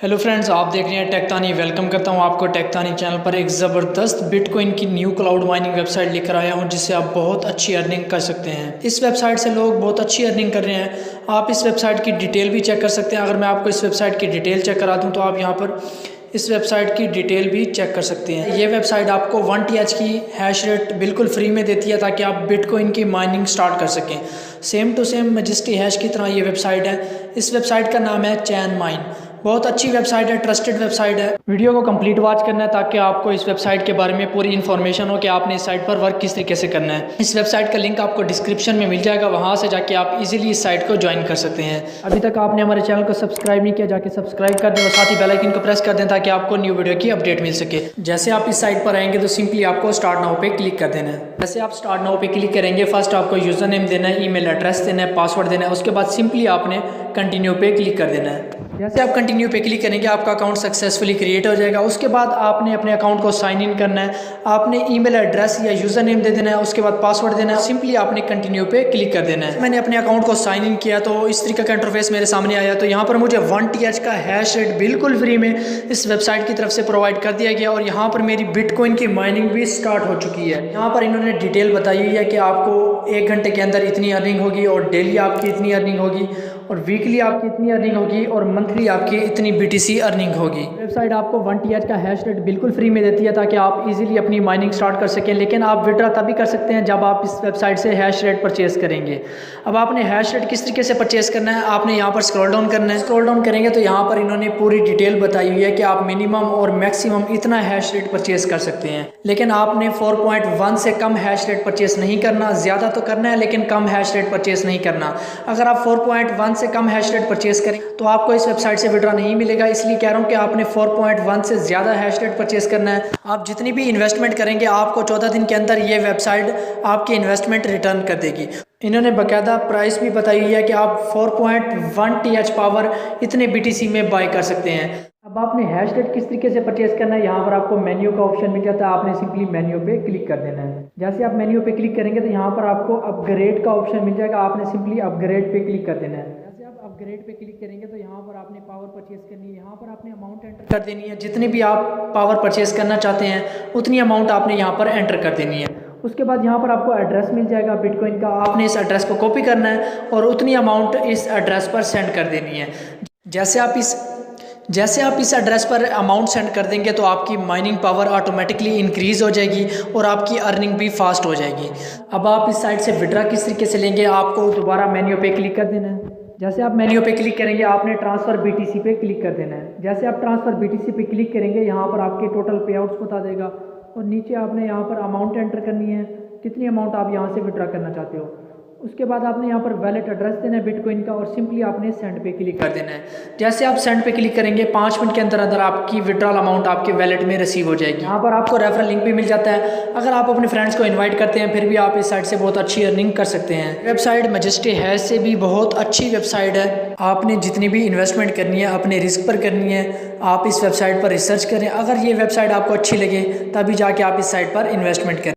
Hello friends, आप देख रहे हैं टेकतानी। वेलकम करता हूं आपको टेकतानी चैनल पर। एक ज़बरदस्त बिटकॉइन की न्यू क्लाउड माइनिंग वेबसाइट लेकर आया हूं जिससे आप बहुत अच्छी अर्निंग कर सकते हैं। इस वेबसाइट से लोग बहुत अच्छी अर्निंग कर रहे हैं। आप इस वेबसाइट की डिटेल भी चेक कर सकते हैं। अगर मैं आपको इस वेबसाइट की डिटेल चेक करा दूँ तो आप यहाँ पर इस वेबसाइट की डिटेल भी चेक कर सकते हैं। ये वेबसाइट आपको 1 TH की हैश रेट बिल्कुल फ्री में देती है ताकि आप बिटकॉइन की माइनिंग स्टार्ट कर सकें। Same to same majesty hash की तरह ये वेबसाइट है। इस वेबसाइट का नाम है चैन माइन। बहुत अच्छी वेबसाइट है, ट्रस्टेड वेबसाइट है। वीडियो को कंप्लीट वॉच करना है ताकि आपको इस वेबसाइट के बारे में पूरी इन्फॉर्मेशन हो कि आपने इस साइट पर वर्क किस तरीके से करना है। इस वेबसाइट का लिंक आपको डिस्क्रिप्शन में मिल जाएगा, वहां से जाके आप इजीली इस साइट को ज्वाइन कर सकते हैं। अभी तक आपने हमारे चैनल को सब्सक्राइब नहीं किया, जाके सब्सक्राइब कर दें और साथ ही बेल आइकन को प्रेस कर दें ताकि आपको न्यू वीडियो की अपडेट मिल सके। जैसे आप इस साइट पर आएंगे तो सिंपली आपको स्टार्ट नाउ पे क्लिक कर देना है। जैसे आप स्टार्ट नाउ पे क्लिक करेंगे, फर्स्ट आपको यूजर नेम देना है, ईमेल एड्रेस देना है, पासवर्ड देना है। उसके बाद सिंपली आपने कंटिन्यू पे क्लिक कर देना है। जैसे आप कंटिन्यू पे क्लिक करेंगे आपका अकाउंट सक्सेसफुली क्रिएट हो जाएगा। उसके बाद आपने अपने अकाउंट को साइन इन करना है। आपने ईमेल एड्रेस या यूजर नेम दे देना है, उसके बाद पासवर्ड देना है। सिंपली आपने कंटिन्यू पे क्लिक कर देना है। मैंने अपने अकाउंट को साइन इन किया तो इस तरीके का इंटरफेस मेरे सामने आया। तो यहाँ पर मुझे 1 TH का हैश रेट बिल्कुल फ्री में इस वेबसाइट की तरफ से प्रोवाइड कर दिया गया और यहाँ पर मेरी बिटकॉइन की माइनिंग भी स्टार्ट हो चुकी है। यहाँ पर इन्होंने डिटेल बताई हुई है कि आपको 1 घंटे के अंदर इतनी अर्निंग होगी और डेली आपकी इतनी अर्निंग होगी और वीकली आपकी इतनी अर्निंग होगी और मंथली आपकी इतनी BTC अर्निंग होगी। वेबसाइट आपको 1 TH का हैश रेट बिल्कुल फ्री में देती है ताकि आप इजीली अपनी माइनिंग स्टार्ट कर सकें। लेकिन आप विड्रॉ तभी कर सकते हैं जब आप इस वेबसाइट से हैश रेट परचेज करेंगे। अब आपने हैश रेट किस तरीके से परचेज करना है, आपने यहाँ पर स्क्रॉल डाउन करना है। स्क्रॉल डाउन करेंगे तो यहाँ पर इन्होंने पूरी डिटेल बताई हुई है कि आप मिनिमम और मैक्सिमम इतना हैश रेट परचेज कर सकते हैं। लेकिन आपने 4.1 से कम हैश रेट परचेज नहीं करना। ज़्यादा तो करना है लेकिन कम हैश रेट परचेज नहीं करना। अगर आप 4.1 से कम हैश रेट परचेज करें तो आपको इस वेबसाइट से विड्रॉ नहीं मिलेगा। इसलिए कह रहा हूँ कि आपने 4.1 से ज़्यादा हैश रेट परचेज करना है। आप जितनी भी इन्वेस्टमेंट करेंगे आपको 14 दिन के अंदर ये वेबसाइट आपकी इन्वेस्टमेंट रिटर्न कर देगी। इन्होंने बाकायदा प्राइस भी बताई हुई है कि आप 4.1 TH पावर इतने BTC में बाय कर सकते हैं। अब आपने हैश रेट किस तरीके से परचेज करना है, यहाँ पर आपको मेन्यू का ऑप्शन मिल जाता है। आपने सिंपली मेन्यू पे क्लिक कर देना है। जैसे आप मेन्यू पे क्लिक करेंगे तो यहाँ पर आपको अपग्रेड का ऑप्शन मिल जाएगा। आपने सिंपली अपग्रेड पे क्लिक कर देना है। जैसे आप अपग्रेड पे क्लिक करेंगे तो यहाँ पर आपने पावर परचेज करनी है। यहाँ पर आपने अमाउंट एंटर कर देनी है। जितनी भी आप पावर परचेज करना चाहते हैं उतनी अमाउंट आपने यहाँ पर एंटर कर देनी है। उसके बाद यहाँ पर आपको एड्रेस मिल जाएगा बिटकॉइन का। आपने इस एड्रेस को कॉपी करना है और उतनी अमाउंट इस एड्रेस पर सेंड कर देनी है। जैसे आप इस एड्रेस पर अमाउंट सेंड कर देंगे तो आपकी माइनिंग पावर ऑटोमेटिकली इंक्रीज़ हो जाएगी और आपकी अर्निंग भी फास्ट हो जाएगी। अब आप इस साइट से विड्रॉ किस तरीके से लेंगे, आपको दोबारा मेन्यू पे क्लिक कर देना है। जैसे आप मेन्यू पे क्लिक करेंगे आपने ट्रांसफ़र BTC पे क्लिक कर देना है। जैसे आप ट्रांसफ़र BTC पे क्लिक करेंगे यहाँ पर आपके टोटल पे आउट्स बता देगा और नीचे आपने यहाँ पर अमाउंट एंटर करनी है, कितनी अमाउंट आप यहाँ से विड्रॉ करना चाहते हो। उसके बाद आपने यहाँ पर वैलेट एड्रेस देना है बिटकॉइन का और सिंपली आपने सेंड पे क्लिक कर देना है। जैसे आप सेंड पे क्लिक करेंगे 5 मिनट के अंदर अंदर आपकी विड्रॉल अमाउंट आपके वैलेट में रिसीव हो जाएगी। यहाँ पर आपको रेफरल लिंक भी मिल जाता है। अगर आप अपने फ्रेंड्स को इन्वाइट करते हैं फिर भी आप इस साइट से बहुत अच्छी अर्निंग कर सकते हैं। वेबसाइट मजेस्टी हैश से भी बहुत अच्छी वेबसाइट है। आपने जितनी भी इन्वेस्टमेंट करनी है अपने रिस्क पर करनी है। आप इस वेबसाइट पर रिसर्च करें। अगर ये वेबसाइट आपको अच्छी लगे तभी जाके आप इस साइट पर इन्वेस्टमेंट करें।